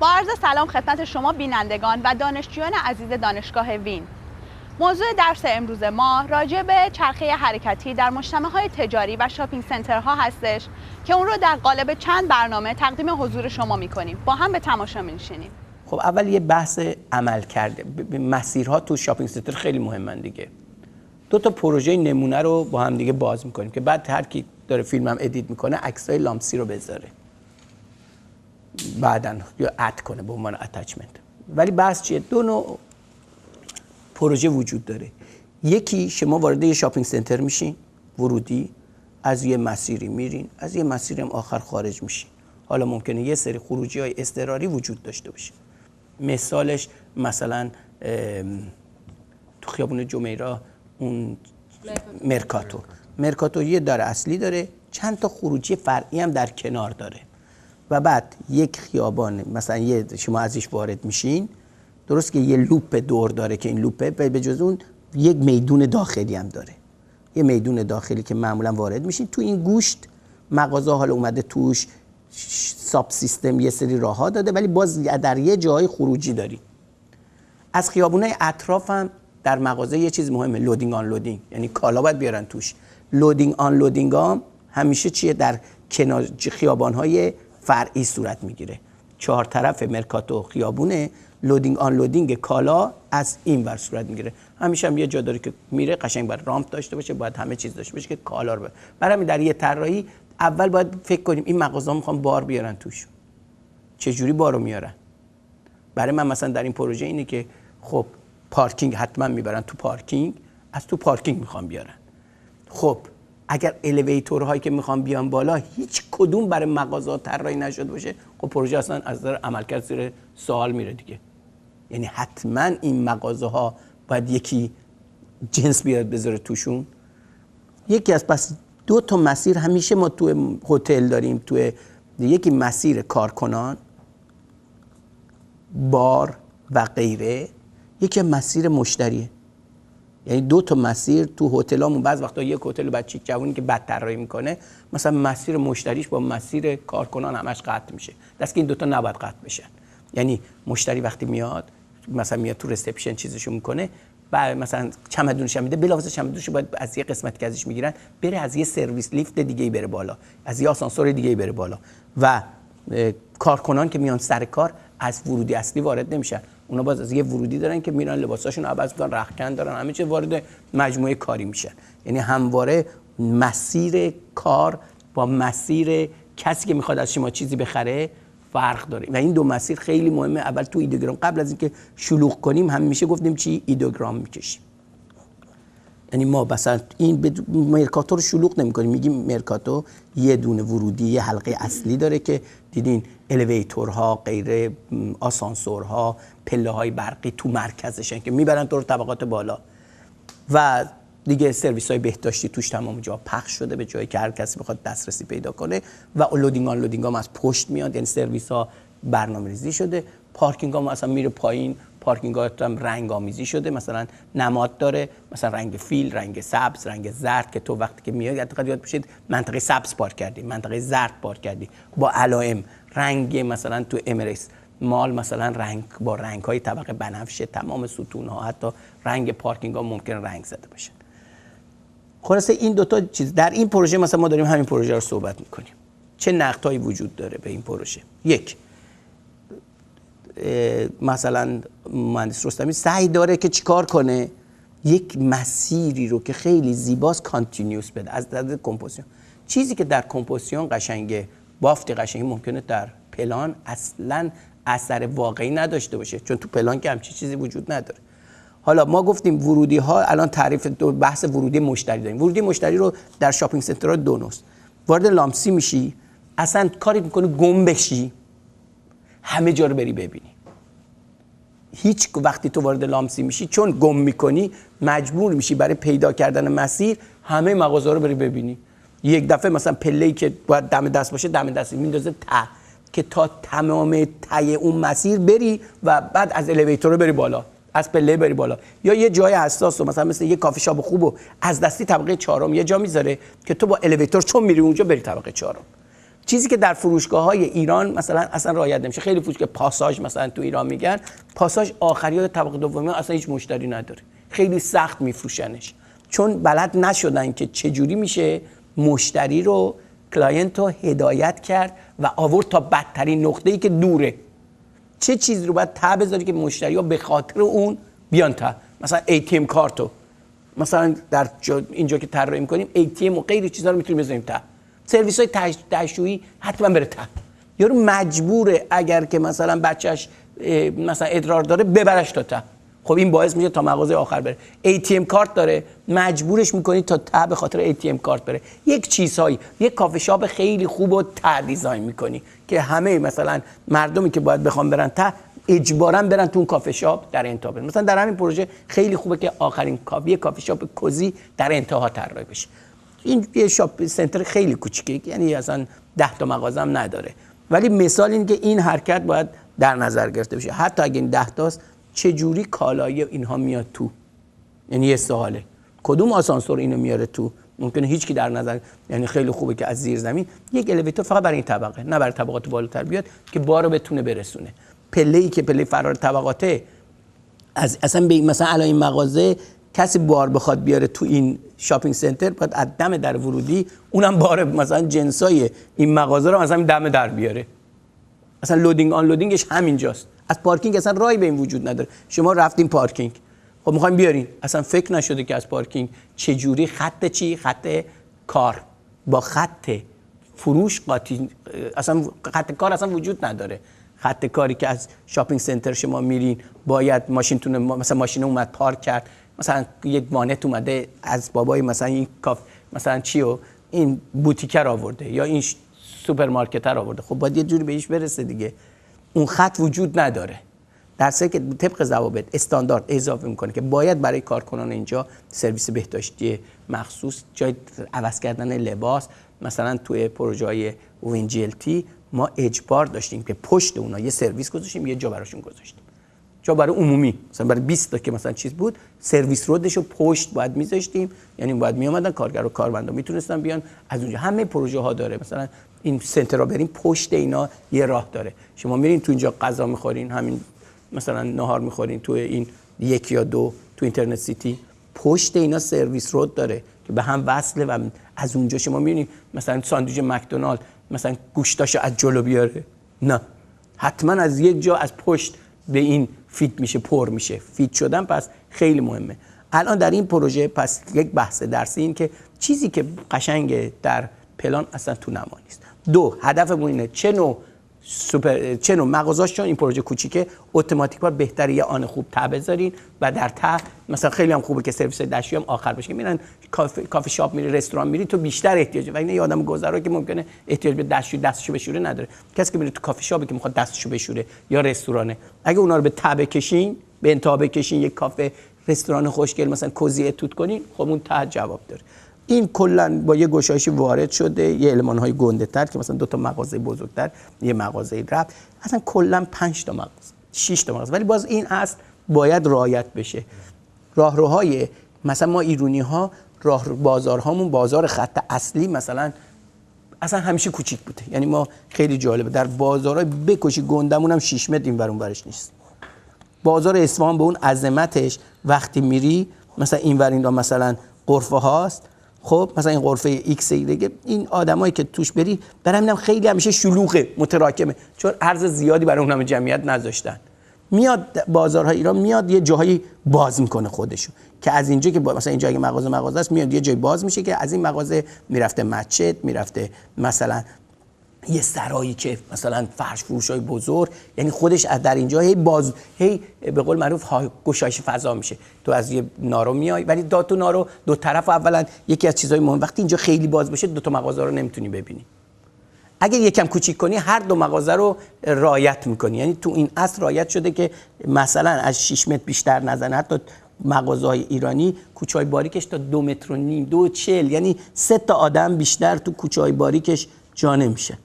با عرض سلام خدمت شما بینندگان و دانشجویان عزیز دانشگاه وین. موضوع درس امروز ما راجع به چرخه حرکتی در مجتمع‌های تجاری و شاپینگ سنترها هستش که اون رو در قالب چند برنامه تقدیم حضور شما می‌کنیم. با هم به تماشا می‌نشینیم. خب اول یه بحث عمل کرده. مسیرها تو شاپینگ سنتر خیلی مهمن دیگه. دو تا پروژه نمونه رو با هم دیگه باز می‌کنیم که بعد هر کی داره فیلمم ادیت می‌کنه عکسای لامسی رو بذاره. بعداً یا اد کنه به عنوان اتچمنت. ولی بحث چیه؟ دو نوع پروژه وجود داره. یکی شما وارد یه شاپینگ سنتر میشین، ورودی، از یه مسیری میرین، از یه مسیری هم آخر خارج میشین. حالا ممکنه یه سری خروجی‌های اضطراری وجود داشته باشه. مثالش مثلا تو خیابون جمیرا اون مرکاتو یه در اصلی داره، چند تا خروجی فرعی هم در کنار داره. و بعد یک خیابان مثلا شما ازش وارد میشین، درست که یه لوپ دور داره که این لوپه به جز اون یک میدون داخلی هم داره. یه میدون داخلی که معمولا وارد میشین، تو این گوشت مغازه حالا اومده توش ساب سیستم یه سری راه‌ها داده، ولی باز در یه جای خروجی داری. از خیابونای اطراف هم در مغازه یه چیز مهمه، لودینگ آن لودینگ، یعنی کالا باید بیارن توش. لودینگ آن لودینگ هم همیشه چیه؟ در کنار خیابان‌های فرعی صورت میگیره. چهار طرف مرکاتو خیابونه، لودینگ آن لودینگ کالا از این ور صورت میگیره. همیشه هم یه جا داره که میره قشنگ باید رامپ داشته باشه، باید همه چیز داشته باشه که کالا رو برای همین در یه طراحی اول باید فکر کنیم این مغازه‌ها میخوان بار بیارن توش، چه جوری بارو میارن. برای من مثلا در این پروژه اینه که خب پارکینگ حتما میبرن تو پارکینگ، از تو پارکینگ میخوان بیارن. خب اگر الیویتورهایی که میخوان بیان بالا هیچ کدوم برای مغازه‌ها طراحی نشده باشه، خب پروژه اصلا از نظر عملکرد زیر سوال میره دیگه. یعنی حتما این مغازه‌ها باید یکی جنس بیاد بذاره توشون. یکی از پس دو تا مسیر همیشه ما تو هتل داریم، تو یکی مسیر کارکنان، بار و غیره، یکی مسیر مشتریه. یعنی دو تا مسیر تو هتلامون بعض وقتا یک هتل بچه جوونی که بد طراحی میکنه مثلا مسیر مشتریش با مسیر کارکنان همش قطع میشه. دست که این دو تا نباید قطع بشن. یعنی مشتری وقتی میاد مثلا میاد تو رسپشن چیزشو میکنه، بعد مثلا چمدونش میده، بلافاصله چمدونش باید از یه قسمتی که ازش میگیرن بره از یه سرویس لیفت دیگه بره بالا، از یه آسانسور دیگه بره بالا. و کارکنان که میان سر کار از ورودی اصلی وارد نمیشن، اونا باز از یه ورودی دارن که میرن لباساشون رو عوض میکنن، رختکن دارن، همه چیز وارد مجموعه کاری میشن. یعنی همواره مسیر کار با مسیر کسی که میخواد از شما چیزی بخره فرق داره و این دو مسیر خیلی مهمه. اول تو ایدئوگرام قبل از اینکه شلوغ کنیم همیشه گفتیم چی؟ ایدئوگرام میکشیم. یعنی ما مثلا این مرکاتو رو شلوغ نمی‌کنیم، میگیم مرکاتو یه دونه ورودی، یه حلقه اصلی داره که دیدین الیویتورها، غیر آسانسورها، پله‌های برقی تو مرکزشن که میبرن تو رو طبقات بالا و دیگه سرویس‌های بهداشتی توش تمام جا پخش شده به جایی که هر کسی بخواد دسترسی پیدا کنه و لودینگ آن لودینگ هم از پشت میاد، یعنی سرویس‌ها برنامه‌ریزی شده. پارکینگ هم مثلا میره پایین، پارکینگ‌ها هم رنگ آمیزی شده، مثلا نماد داره، مثلا رنگ فیل، رنگ سبز، رنگ زرد که تو وقتی که میاد یاد بشید منطقه سبز پارک کردی، منطقه زرد پارک کردی با علائم. رنگ مثلا تو امریس مال مثلا رنگ با رنگ‌های طبقه بنفشه، تمام ستون‌ها، حتی رنگ پارکینگ‌ها ممکن رنگ زده باشه. خلاصه این دو تا چیز در این پروژه مثلا ما داریم همین پروژه رو صحبت می‌کنیم. چه نقدهایی وجود داره به این پروژه؟ یک، مثلا مهندس رستمی سعی داره که چیکار کنه؟ یک مسیری رو که خیلی زیباست کانتینیوس بده از نظر کمپوزیشن. چیزی که در کمپوزیشن قشنگه، بافت قشنگی، ممکنه در پلان اصلا اثر واقعی نداشته باشه، چون تو پلان که همچین چیزی وجود نداره. حالا ما گفتیم ورودی ها، الان تعریف بحث ورودی مشتری داریم. ورودی مشتری رو در شاپینگ سنترها دو نوست. وارد لامسی میشی، اصلا کاری میکنه گم بشی، همه جا رو بری ببینی. هیچ وقتی تو وارد لامسی میشی چون گم میکنی مجبور میشی برای پیدا کردن مسیر همه مغازه رو بری ببینی. یک دفعه مثلا پله‌ای که باید دم دست باشه دم دستی میندازه ته که تا تمام ته اون مسیر بری و بعد از الیویتور بری بالا، از پله بری بالا. یا یه جای حساس مثلا مثل یه کافی شاپ خوبو از دستی طبقه 4 یه جا میذاره که تو با الیویتور چون میری اونجا بری طبقه 4. چیزی که در فروشگاه‌های ایران مثلا اصلا رعایت نمیشه. خیلی فروشگاه پاساژ مثلا تو ایران میگن پاساژ آخریات طبقه دومی اصلا هیچ مشتری نداره، خیلی سخت میفروشنش، چون بلد نشدن که چجوری میشه مشتری رو، کلاینت رو هدایت کرد و آورد تا بدترین نقطه‌ای که دوره. چه چیزی رو باید ته بذاری که مشتری‌ها به خاطر اون بیان ته. مثلا ATM کارتو مثلا در اینجا که طراحی می‌کنیم ATM و غیر چیزا رو می‌تونیم بذاریم ته. سرویس‌های تشویقی حتما بره ته. یارو مجبوره اگر که مثلا بچه‌ش مثلا ادرار داره ببرش تا ته. خب این باعث میشه تا مغازه آخر بره. ATM کارت داره مجبورش می‌کنی تا ته به خاطر ATM کارت بره. یک چیزهایی، یک کافه شاپ خیلی خوب رو ته دیزاین می‌کنی که همه مثلا مردمی که باید بخوام برن ته اجباراً برن تو اون کافه شاپ در انتها برن. مثلا در همین پروژه خیلی خوبه که آخرین کافه شاپ کوزی در انتها طراحی بشه. این یه شاپ سنتر خیلی کوچیکه، یعنی اصلا 10 تا مغازه هم نداره، ولی مثال این که این حرکت باید در نظر گرفته بشه. حتی اگه این 10 تاست چه جوری کالای اینها میاد تو، یعنی یه سواله کدوم آسانسور اینو میاره تو. ممکنه هیچ کی در نظر، یعنی خیلی خوبه که از زیر زمین یک الیویتور فقط برای این طبقه، نه برای طبقات بالاتر بیاد که بارو بتونه برسونه. پله‌ای که پله فرار طبقاته اصلا به مثلا الان این مغازه کسی بار بخواد بیاره تو این شاپینگ سنتر باید از دم در ورودی اونم بار مثلا جنسای این مغازه رو مثلا دم در بیاره. اصلا لودینگ آن لودینگش همینجاست. از پارکینگ اصلا راهی به این وجود نداره. شما رفتین پارکینگ، خب می‌خوایم بیارین، اصلا فکر نشده که از پارکینگ چه جوری خط کار با خط فروش قاطی، اصلا خط کار اصلا وجود نداره. خط کاری که از شاپینگ سنتر شما میرین باید ماشینتون مثلا ماشین اومد پارک کرد، مثلا یک وانت اومده از بابای مثلا این مثلا چیو این بوتیکر آورده یا این سوپرمارکتر آورده، خب باید یه جوری بهش برسه دیگه. اون خط وجود نداره. در صورتی که طبق ضوابط استاندارد اضافه میکنه که باید برای کارکنان اینجا سرویس بهداشتی مخصوص، جای عوض کردن لباس، مثلا توی پروژه‌های ONGLT ما اجبار داشتیم که پشت اونا یه سرویس گذاشتیم، یه جا براشون گذاشتیم، جا برای عمومی، مثلا برای 20 تا که مثلا چیز بود سرویس رودشو پشت باید میذاشتیم، یعنی باید میومدن کارگر و کارمندا میتونستن بیان از اونجا. همه پروژه ها داره، مثلا این سنتر را بریم پشت اینا یه راه داره، شما میرین تو اینجا غذا میخورین، همین مثلا نهار میخورین تو این 1 یا 2 تو اینترنت سیتی، پشت اینا سرویس رود داره که به هم وصله و از اونجا شما میبینید مثلا ساندویچ مکدونالد مثلا گوشتاشو از جلو بیاره، نه، حتما از یک جا از پشت به این فیت میشه، پر میشه. فیت شدن پس خیلی مهمه. الان در این پروژه پس یک بحث درسی این که چیزی که قشنگه در پلان اصلا تو نما نیست. 2 هدفمون اینه چه نوع مغازه‌اش، چون این پروژه کوچیکه اتوماتیک باید بهتره یه آن خوب ته بذارین و در ته مثلا خیلی هم خوبه که سرویس دستشویی هم آخر بشه. میرن کافه شاپ میری، رستوران میری، تو بیشتر احتیاج، و این یه آدم گذرا که ممکنه احتیاج به دستشو بشوره نداره. کسی که میره تو کافه شاپی که میخواد دستشو بشوره یا رستورانه، اگه اونا رو به ته بکشین، به انتها بکشین، یک کافه رستوران خوشگل مثلا کوزی اتوت کنین، خب اون ته جواب داره. این کلا با یه گشایشی وارد شده، یه المان‌های گنده‌تر که مثلا 2 تا مغازه بزرگتر، یه مغازه رفت، اصلا کلا 5 تا مغازه، 6 تا مغازه، ولی باز این اصل باید رعایت بشه. راهروهای مثلا ما ایرونی‌ها راه بازارهامون، بازار خط اصلی مثلا اصلا همیشه کوچیک بوده، یعنی ما خیلی جالبه در بازارهای بکشی گندمون هم 6 متر این ور اون ورش نیست. بازار اصفهان به اون عظمتش وقتی میری مثلا این ور اینا مثلا غرفه هاست، خب مثلا این غرفه ایکس دیگه، این آدمایی که توش بری برام خیلی همیشه شلوغه، متراکمه، چون عرض زیادی برای اون همه جمعیت نذاشتن. میاد بازارهای ایران میاد یه جایی باز میکنه خودشو، که از اینجا که مثلا اینجا اگه مغازه است میاد یه جایی باز میشه که از این مغازه میرفته مسجد، میرفته مثلا یه سرایی که مثلا فرش فروشای بزرگ، یعنی خودش از در اینجا هی به قول معروف گشایش فضا میشه. تو از یه نارو میای، ولی تو نارو دو طرف اولا یکی از چیزای مهم، وقتی اینجا خیلی باز بشه 2 تا مغازه رو نمیتونی ببینی. اگه یکم کوچیک کنی هر 2 مغازه رو رعایت میکنی، یعنی تو این اصل رعایت شده که مثلا از 6 متر بیشتر نزنه. حتی مغازه‌های ایرانی کوچه‌های باریکش تا 2.5 متر، 2.40، یعنی 3 تا آدم بیشتر تو کوچه‌های باریکش جا نمیشه.